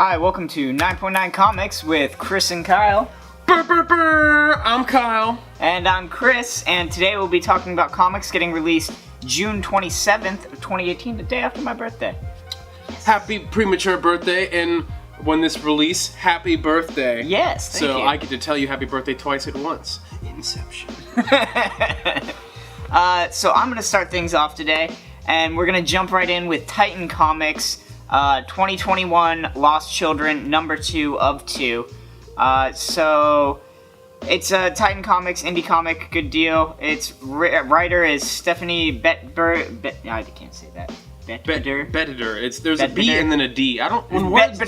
Hi, welcome to 9.9 Comics with Chris and Kyle. I'm Kyle. And I'm Chris, and today we'll be talking about comics getting released June 27th of 2018, the day after my birthday. Happy premature birthday, and when this release, happy birthday. Yes, thank you. So I get to tell you happy birthday twice at once. Inception. So I'm going to start things off today, and we're going to jump right in with Titan Comics 2021 Lost Children number 2 of 2. So it's a Titan Comics indie comic, good deal. Its writer is Stephanie I can't say that. Bettider. There's a B and then a D. When words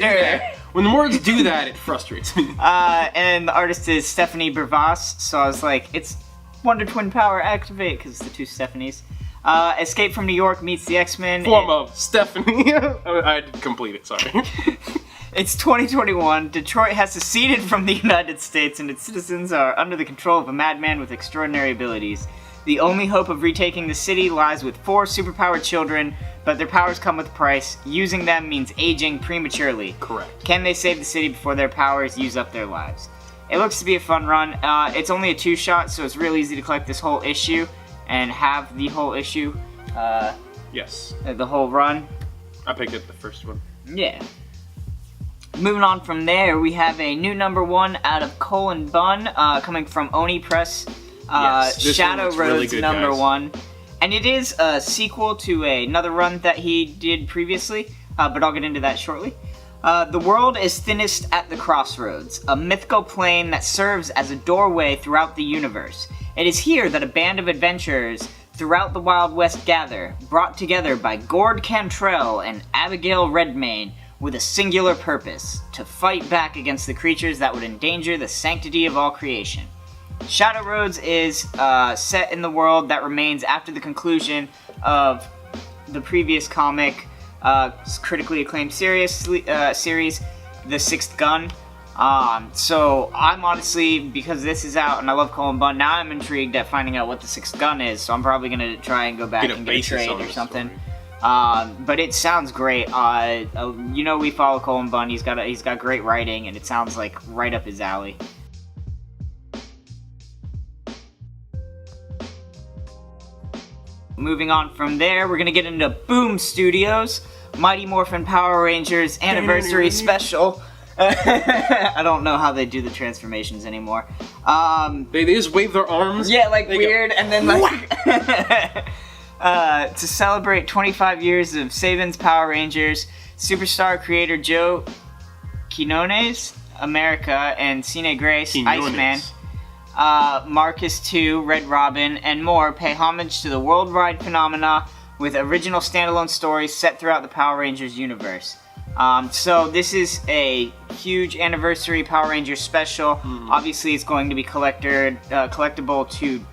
do that, it frustrates me. And the artist is Stephanie Bervas. So I was like, it's Wonder Twin Power activate because it's the two Stephanies. Escape from New York meets the X-Men. Form of Stephanie. I didn't complete it, sorry. It's 2021. Detroit has seceded from the United States, and its citizens are under the control of a madman with extraordinary abilities. The only hope of retaking the city lies with 4 superpowered children, but their powers come with a price. Using them means aging prematurely. Correct. Can they save the city before their powers use up their lives? It looks to be a fun run. It's only a 2-shot, so it's real easy to collect this whole issue and have the whole issue. Yes. The whole run. I picked up the first one. Yeah. Moving on from there, we have a new number 1 out of Cole and Bunn, coming from Oni Press. Yes, Shadow Roads really good, number guys. 1. And it is a sequel to another run that he did previously, but I'll get into that shortly. The world is thinnest at the crossroads, a mythical plane that serves as a doorway throughout the universe. It is here that a band of adventurers throughout the Wild West gather, brought together by Gord Cantrell and Abigail Redmayne, with a singular purpose: to fight back against the creatures that would endanger the sanctity of all creation. Shadow Roads is set in the world that remains after the conclusion of the previous comic, critically acclaimed series, The Sixth Gun. So I'm honestly, because this is out and I love Cole and Bunn, now I'm intrigued at finding out what The Sixth Gun is, so I'm probably going to try and go back and get a trade or something. But it sounds great. We follow Cole and Bunn. He's got great writing, and it sounds like right up his alley. Moving on from there, we're gonna get into Boom Studios, Mighty Morphin Power Rangers Anniversary Special. I don't know how they do the transformations anymore. They just wave their arms. Yeah, like weird, and then like to celebrate 25 years of Saban's Power Rangers, Superstar creator Joe Quinones, America, and Cine Grace, Iceman, Marcus 2, Red Robin, and more pay homage to the worldwide phenomena with original standalone stories set throughout the Power Rangers universe. So this is a huge anniversary Power Rangers special. Obviously, it's going to be collectible to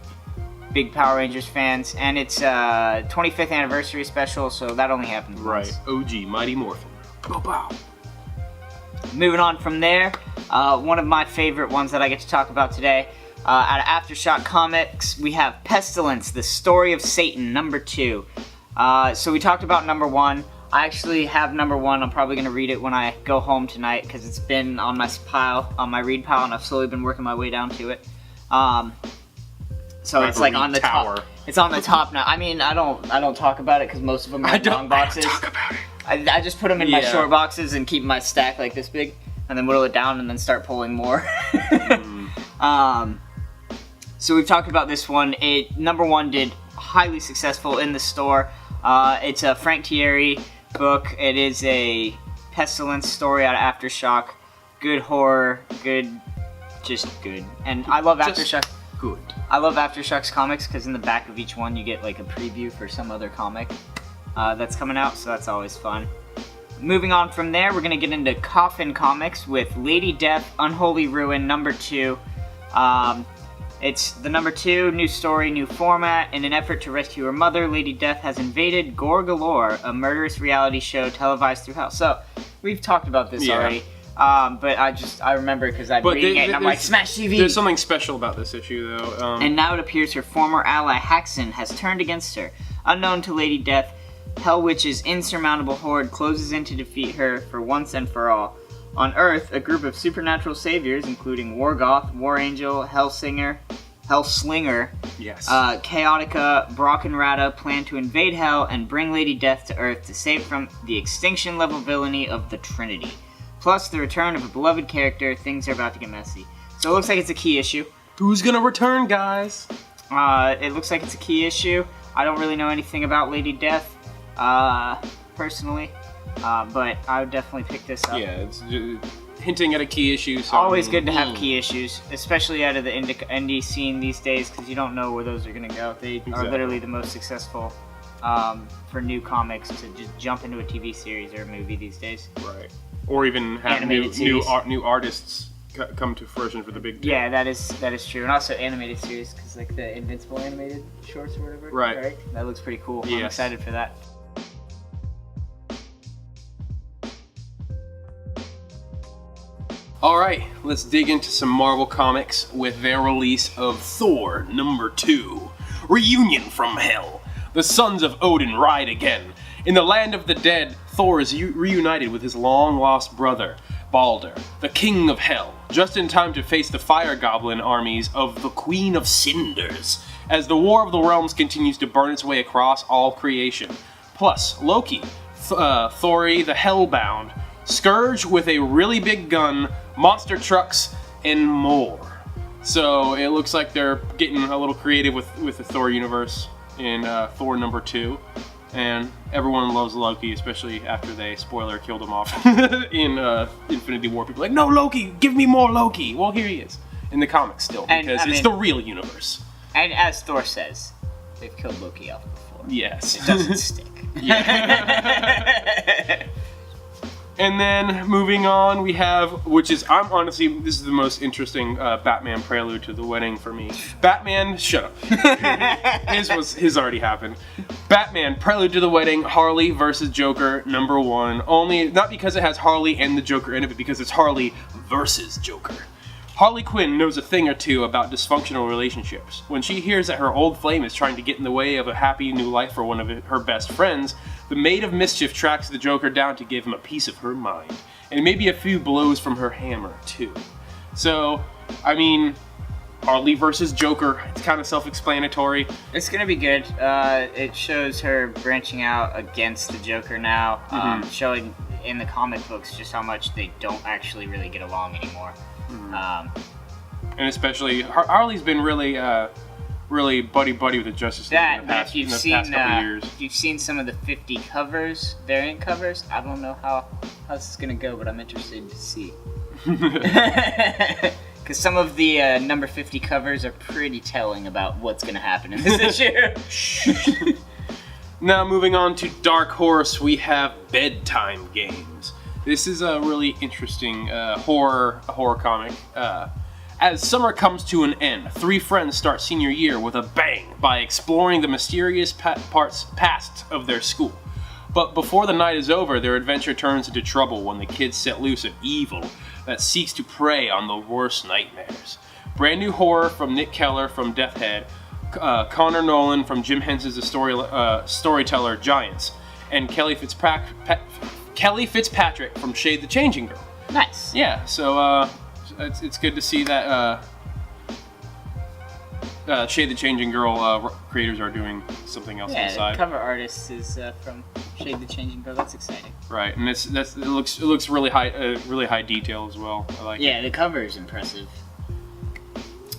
big Power Rangers fans, and it's a 25th anniversary special, so that only happens once. Right, OG, Mighty Morphin. Bow. Moving on from there, one of my favorite ones that I get to talk about today, out of Aftershock Comics, we have Pestilence, The Story of Satan, number 2. So we talked about number 1. I actually have number 1. I'm probably going to read it when I go home tonight, because it's been on my read pile, and I've slowly been working my way down to it. So it's like on the top. It's on the top now. I mean, I don't talk about it because most of them are long boxes. I don't talk about it. I just put them in my short boxes and keep my stack like this big, and then whittle it down and then start pulling more. So we've talked about this one. Number 1 did highly successful in the store. It's a Frank Thierry book. It is a Pestilence story out of Aftershock. Good horror, just good. And I love Aftershock. Good. I love Aftershock's comics because in the back of each one you get like a preview for some other comic that's coming out, so that's always fun. Moving on from there, we're going to get into Coffin Comics with Lady Death, Unholy Ruin, number 2. It's the number 2, new story, new format. In an effort to rescue her mother, Lady Death has invaded Gore Galore, a murderous reality show televised through hell. So, we've talked about this already. But I remember because I'm reading it and I'm like, smash TV! There's something special about this issue, though. And now it appears her former ally, Haxon, has turned against her. Unknown to Lady Death, Hell Witch's insurmountable horde closes in to defeat her for once and for all. On Earth, a group of supernatural saviors, including Wargoth, War Angel, Hellslinger, Yes. Chaotica, Brock and Rata, plan to invade Hell and bring Lady Death to Earth to save from the extinction-level villainy of the Trinity. Plus, the return of a beloved character, things are about to get messy. So it looks like it's a key issue. Who's gonna return, guys? It looks like it's a key issue. I don't really know anything about Lady Death, personally, but I would definitely pick this up. Yeah, it's hinting at a key issue. So Always good to have key issues, especially out of the indie scene these days, because you don't know where those are going to go. They are literally the most successful for new comics to just jump into a TV series or a movie these days. Right. Or even have new artists come to fruition for the big deal. Yeah, that is true. And also animated series, because like the Invincible animated shorts or whatever. Right. That looks pretty cool. Yes. I'm excited for that. Alright, let's dig into some Marvel Comics with their release of Thor #2. Reunion from Hell. The sons of Odin ride again. In the land of the dead, Thor is reunited with his long-lost brother, Balder, the king of Hell, just in time to face the fire goblin armies of the Queen of Cinders, as the War of the Realms continues to burn its way across all creation. Plus, Loki, Thori the Hellbound, Scourge with a really big gun, monster trucks, and more. So it looks like they're getting a little creative with the Thor universe in Thor #2. And everyone loves Loki, especially after they, spoiler, killed him off in Infinity War. People are like, no, Loki, give me more Loki. Well, here he is. In the comics still, because it's the real universe. And as Thor says, they've killed Loki off before. Yes. It doesn't stick. Yeah. And then moving on, we have, this is the most interesting Batman prelude to the wedding for me. Batman, shut up. His already happened. Batman, prelude to the wedding, Harley versus Joker #1. Only, not because it has Harley and the Joker in it, but because it's Harley versus Joker. Harley Quinn knows a thing or two about dysfunctional relationships. When she hears that her old flame is trying to get in the way of a happy new life for one of her best friends, the Maid of Mischief tracks the Joker down to give him a piece of her mind. And maybe a few blows from her hammer, too. So, I mean, Harley versus Joker, it's kind of self-explanatory. It's gonna be good. It shows her branching out against the Joker now, showing in the comic books just how much they don't actually really get along anymore. And especially, Harley's been really buddy-buddy with the Justice League in the past couple of years. If you've seen some of the 50 covers, variant covers, I don't know how this is going to go, but I'm interested to see. Because some of the #50 covers are pretty telling about what's going to happen in this issue. Now, moving on to Dark Horse, we have Bedtime Games. This is a really interesting horror comic. As summer comes to an end, 3 friends start senior year with a bang by exploring the mysterious past of their school. But before the night is over, their adventure turns into trouble when the kids set loose an evil that seeks to prey on the worst nightmares. Brand new horror from Nick Keller from Death Head, Connor Nolan from Jim Henson's The Storyteller Giants, and Kelly Fitzpatrick from Shade the Changing Girl. Nice. Yeah, so it's good to see that Shade the Changing Girl creators are doing something else on the side. Yeah, the cover artist is from Shade the Changing Girl. That's exciting. Right, and it looks really high detail as well. I like it. Yeah, the cover is impressive.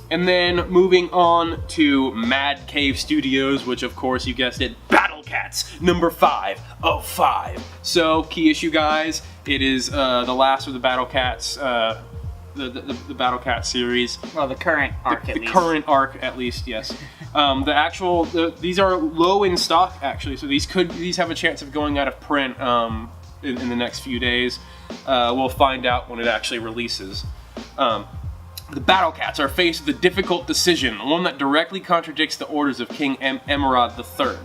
And then moving on to Mad Cave Studios, which of course you guessed it, Battle Cats #5 of 5. So key issue, guys. It is the last of the Battle Cats, the Battle Cat series. Well, the current arc at least. The current arc, at least, yes. These are low in stock actually, so these have a chance of going out of print in the next few days. We'll find out when it actually releases. The Battle Cats are faced with a difficult decision, one that directly contradicts the orders of King Emerald III.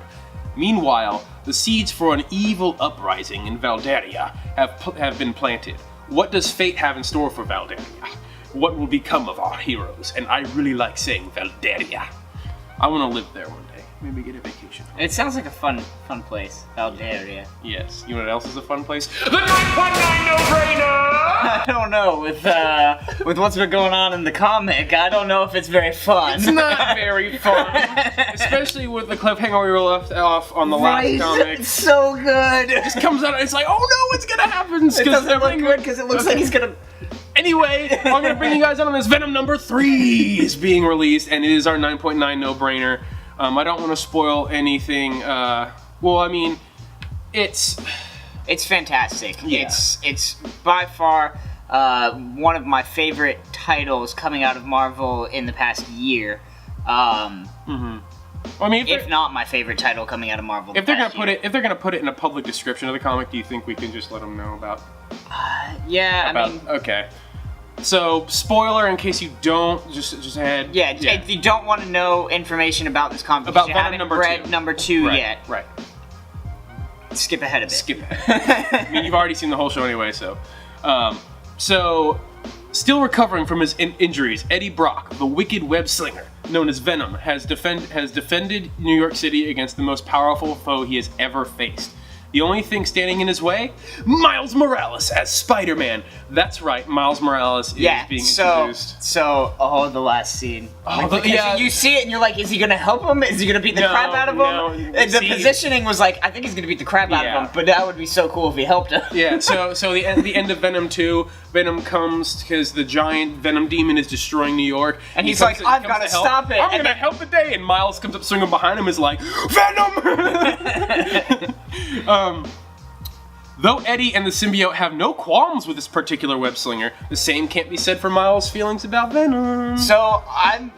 Meanwhile, the seeds for an evil uprising in Valdaria have been planted. What does fate have in store for Valdaria? What will become of our heroes? And I really like saying Valdaria. I want to live there one day. maybe get a vacation. It sounds like a fun place. Algeria. Yes. You know what else is a fun place? The 9.9 no-brainer! I don't know, with what's been going on in the comic, I don't know if it's very fun. It's not very fun. Especially with the cliffhanger we were left off on the last comic. It's so good! It just comes out and it's like, oh no, what's gonna happen? It doesn't look good because it looks like he's gonna... Anyway, I'm gonna bring you guys on this. Venom number 3 is being released, and it is our 9.9 no-brainer. I don't want to spoil anything. Well, I mean, it's fantastic. Yeah. It's by far one of my favorite titles coming out of Marvel in the past year. I mean, if not my favorite title coming out of Marvel. If they're gonna put it in a public description of the comic, do you think we can just let them know about? Yeah, I mean. Okay. So, spoiler in case you don't, just ahead. Yeah, if you don't want to know information about this comic, about you Venom haven't number read 2. number 2 Right, yet. Right. Skip ahead a bit. Skip ahead. I mean, you've already seen the whole show anyway, so. Still recovering from his injuries, Eddie Brock, the wicked web slinger known as Venom, has defended New York City against the most powerful foe he has ever faced. The only thing standing in his way? Miles Morales as Spider-Man. That's right, Miles Morales is being introduced. The last scene. Yeah. You see it and you're like, is he gonna help him? Is he gonna beat the crap out of him? No, the positioning was like, I think he's gonna beat the crap out of him, but that would be so cool if he helped him. Yeah, so the end of Venom 2, Venom comes because the giant Venom demon is destroying New York. And he's like, I've got to stop it. I'm going to help the day. And Miles comes up swinging behind him is like, Venom! Though Eddie and the symbiote have no qualms with this particular web slinger, the same can't be said for Miles' feelings about Venom. So,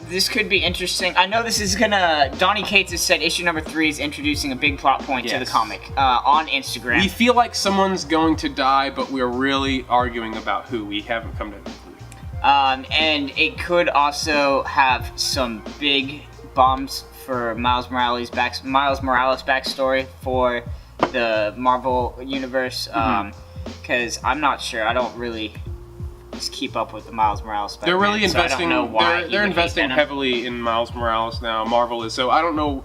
this could be interesting. I know this is gonna... Donny Cates has said issue number 3 is introducing a big plot point to the comic on Instagram. We feel like someone's going to die, but we're really arguing about who. We haven't come to a conclusion. And it could also have some big bombs for Miles Morales' backstory for the Marvel universe, because I'm not sure. I don't really just keep up with the Miles Morales Spider-Man. They're really investing. So I don't know why they're investing heavily in Miles Morales now. Marvel is, so I don't know.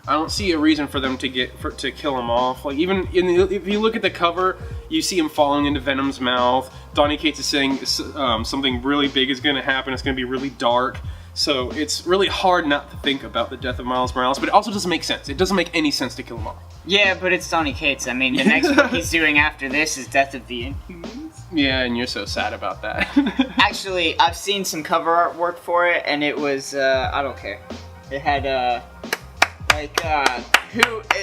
I don't see a reason for them to kill him off. Like even if you look at the cover, you see him falling into Venom's mouth. Donny Cates is saying something really big is going to happen. It's going to be really dark. So it's really hard not to think about the death of Miles Morales, but it also doesn't make sense. It doesn't make any sense to kill him off. Yeah, but it's Donny Cates. I mean, the next book he's doing after this is Death of the Inhumans. Yeah, and you're so sad about that. Actually, I've seen some cover artwork for it, and it was, I don't care. It had, at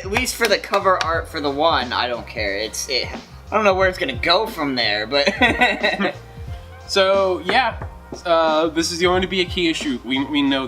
least for the cover art for the one, I don't care. I don't know where it's gonna go from there, but... So, yeah. This is going to be a key issue. We know that.